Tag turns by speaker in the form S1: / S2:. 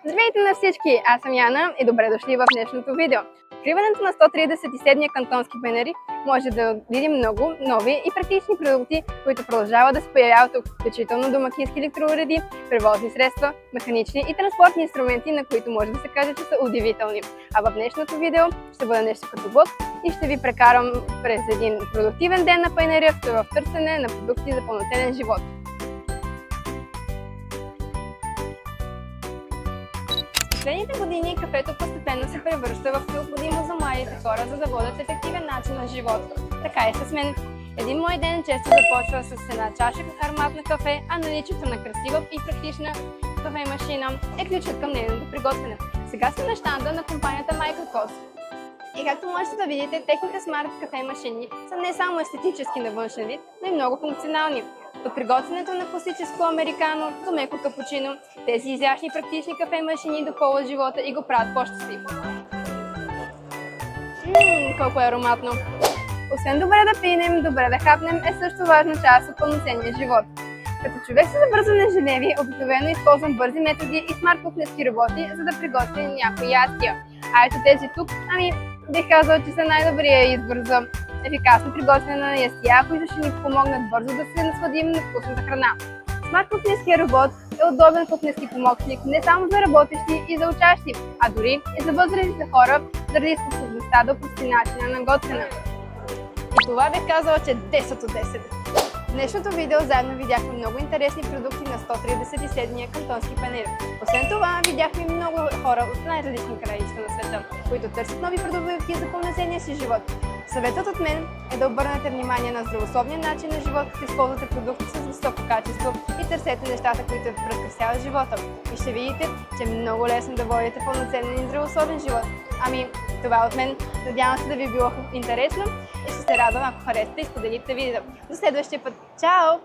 S1: Здравейте на всички! Аз съм Яна и добре дошли в днешното видео. Откриването на 137-я кантонски панаири може да видим много нови и практични продукти, които продължават да се появяват тук, включително домакински електроуреди, превозни средства, механични и транспортни инструменти, на които може да се каже, че са удивителни. А в днешното видео ще бъде нещо като блог и ще ви прекарам през един продуктивен ден на панаирия в търсене на продукти за пълноценен живот. В последните години кафето постепенно се превръща в необходимо за младите хора, за да водят ефективен начин на живот. Така и с мен. Един мой ден често започва с една чаша ароматно кафе, а наличието на красива и практична кафе-машина е ключът към нейното приготвяне. Сега сме на щанда на компанията Microcos. И както можете да видите, техните смарт кафе-машини са не само естетически на външен вид, но и много функционални. От приготвянето на класическо американо до меко капучино, тези изящни и практични кафе-машини допълват живота и го правят по-щастлив. Колко е ароматно! Освен добре да пинем, добре да хапнем е също важна част от пълноценния живот. Като човек с забързани ежедневие, обикновено използвам бързи методи и смарт кухненски роботи, за да приготвя някои ястия. А ето тези тук, бих казала, че са най-добрия избор за ефикасно приготвяне на ястия, които ще ни помогнат бързо да се насладим на вкусната храна. Смарт кухненският робот е удобен кухненски помощник не само за работещи и за учащи, а дори и за възрастните хора, заради способността да опрости начина на готвене. И това бих казала, че 10 от 10. В днешното видео заедно видяхме много интересни продукти на 137-я кантонски панаир. Освен това, видяхме много хора от най-различни краища на света, които търсят нови продукти за пълноценния си живот. Съветът от мен е да обърнете внимание на здравословния начин на живот, като използвате продукти с високо качество и търсете нещата, които разкрасяват живота. И ще видите, че е много лесно да водите пълноценен и здравословен живот. Това е от мен. Надявам се да ви е било интересно и ще се радвам, ако харесате и споделите видео. До следващия път. Чао!